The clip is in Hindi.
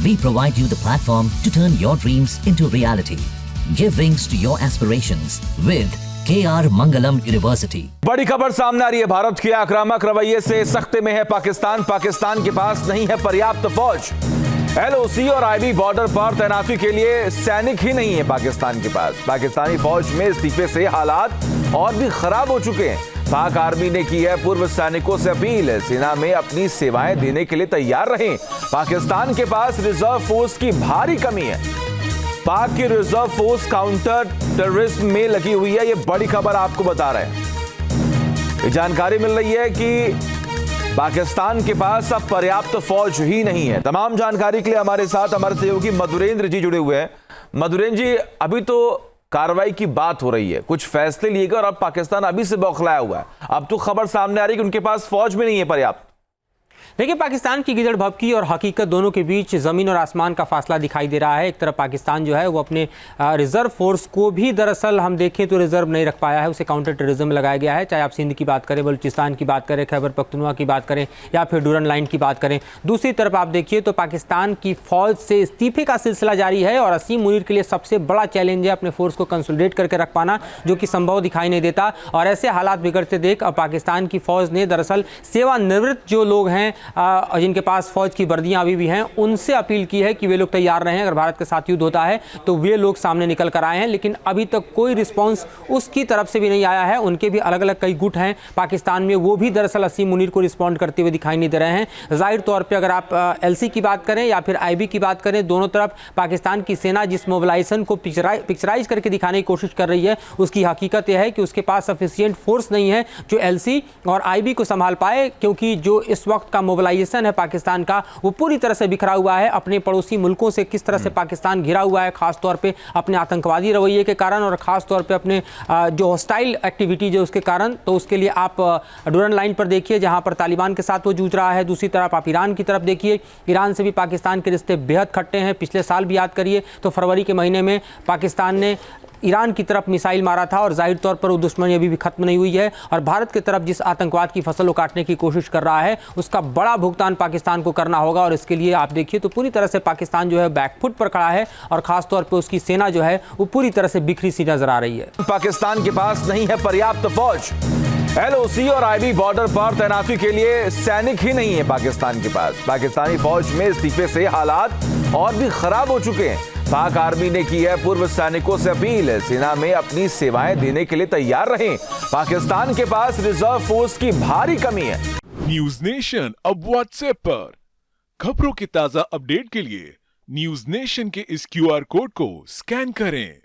We provide you the platform to turn your dreams into reality. Give wings to your aspirations with KR Mangalam University. बड़ी खबर सामने आ रही है। भारत के आक्रामक रवैये से सख्ते में है पाकिस्तान। पाकिस्तान के पास नहीं है पर्याप्त फौज। LOC और IB बॉर्डर पर तैनाती के लिए सैनिक ही नहीं है पाकिस्तान के पास। पाकिस्तानी फौज में इस्तीफे से हालात और भी खराब हो चुके हैं। पाक आर्मी ने की है पूर्व सैनिकों से अपील, सेना में अपनी सेवाएं देने के लिए तैयार रहें। पाकिस्तान के पास रिजर्व फोर्स की भारी कमी है। पाक की रिजर्व फोर्स काउंटर टेररिज्म में लगी हुई है। यह बड़ी खबर आपको बता रहे हैं। ये जानकारी मिल रही है कि पाकिस्तान के पास अब पर्याप्त फौज ही नहीं है। तमाम जानकारी के लिए हमारे साथ हमारे सहयोगी मधुरेंद्र जी जुड़े हुए हैं। मधुरेंद्र जी, अभी तो कार्रवाई की बात हो रही है, कुछ फैसले लिए गए और अब पाकिस्तान अभी से बौखलाया हुआ है। अब तो खबर सामने आ रही है कि उनके पास फौज भी नहीं है पर्याप्त। देखिए, पाकिस्तान की गिजड़ भभकी और हकीकत दोनों के बीच ज़मीन और आसमान का फासला दिखाई दे रहा है। एक तरफ पाकिस्तान जो है वो अपने रिजर्व फोर्स को भी दरअसल हम देखें तो रिजर्व नहीं रख पाया है, उसे काउंटर टेररिज्म लगाया गया है। चाहे आप सिंध की बात करें, बलूचिस्तान की बात करें, खैबर पख्तूनख्वा की बात करें या फिर डूरन लाइन की बात करें। दूसरी तरफ आप देखिए तो पाकिस्तान की फ़ौज से इस्तीफे का सिलसिला जारी है और असीम मुनीर के लिए सबसे बड़ा चैलेंज है अपने फोर्स को कंसोलिडेट करके रख पाना, जो कि संभव दिखाई नहीं देता। और ऐसे हालात बिगड़ते देख अब पाकिस्तान की फ़ौज ने दरअसल सेवानिवृत्त जो लोग हैं जिनके पास फौज की वर्दियां अभी भी हैं, उनसे अपील की है कि वे लोग तैयार रहें। अगर भारत के साथ युद्ध होता है तो वे लोग सामने निकल कर आए हैं, लेकिन अभी तक कोई रिस्पांस उसकी तरफ से भी नहीं आया है। उनके भी अलग अलग कई गुट हैं पाकिस्तान में, वो भी दरअसल असीम मुनीर को रिस्पॉन्ड करते हुए दिखाई नहीं दे रहे हैं। जाहिर तौर पर अगर आप LC की बात करें या फिर IB की बात करें, दोनों तरफ पाकिस्तान की सेना जिस मोबिलाइजेशन को पिक्चराइज करके दिखाने की कोशिश कर रही है, उसकी हकीकत यह है कि उसके पास सफिशिएंट फोर्स नहीं है जो LC और IB को संभाल पाए, क्योंकि जो इस वक्त का मोबिलाइजेशन है पाकिस्तान का वो पूरी तरह से बिखरा हुआ है। अपने पड़ोसी मुल्कों से किस तरह से पाकिस्तान घिरा हुआ है, खास तौर पे अपने आतंकवादी रवैये के कारण और खास तौर पे अपने जो हॉस्टाइल एक्टिविटीज है उसके कारण। तो उसके लिए आप डूरन लाइन पर देखिए जहां पर तालिबान के साथ वो जूझ रहा है। दूसरी तरफ आप ईरान की तरफ देखिए, ईरान से भी पाकिस्तान के रिश्ते बेहद खट्टे हैं। पिछले साल भी याद करिए तो फरवरी के महीने में पाकिस्तान ने ईरान की तरफ मिसाइल मारा था और जाहिर तौर पर वो दुश्मनी अभी भी खत्म नहीं हुई है। और भारत की तरफ जिस आतंकवाद की फसल को काटने की कोशिश कर रहा है, उसका बड़ा भुगतान पाकिस्तान को करना होगा। और इसके लिए आप देखिए तो पूरी तरह से पाकिस्तान जो है बैकफुट पर खड़ा है और खास तौर पर उसकी सेना जो है वो पूरी तरह से बिखरी सी नजर आ रही है। पाकिस्तान के पास नहीं है पर्याप्त फौज। LOC और IB बॉर्डर पर तैनाती के लिए सैनिक ही नहीं है पाकिस्तान के पास। पाकिस्तानी फौज में इस्तीफे से हालात और भी खराब हो चुके हैं। पाक आर्मी ने की है पूर्व सैनिकों से अपील, सेना में अपनी सेवाएं देने के लिए तैयार रहें। पाकिस्तान के पास रिजर्व फोर्स की भारी कमी है। न्यूज नेशन अब व्हाट्सएप पर खबरों की ताजा अपडेट के लिए न्यूज नेशन के इस QR कोड को स्कैन करें।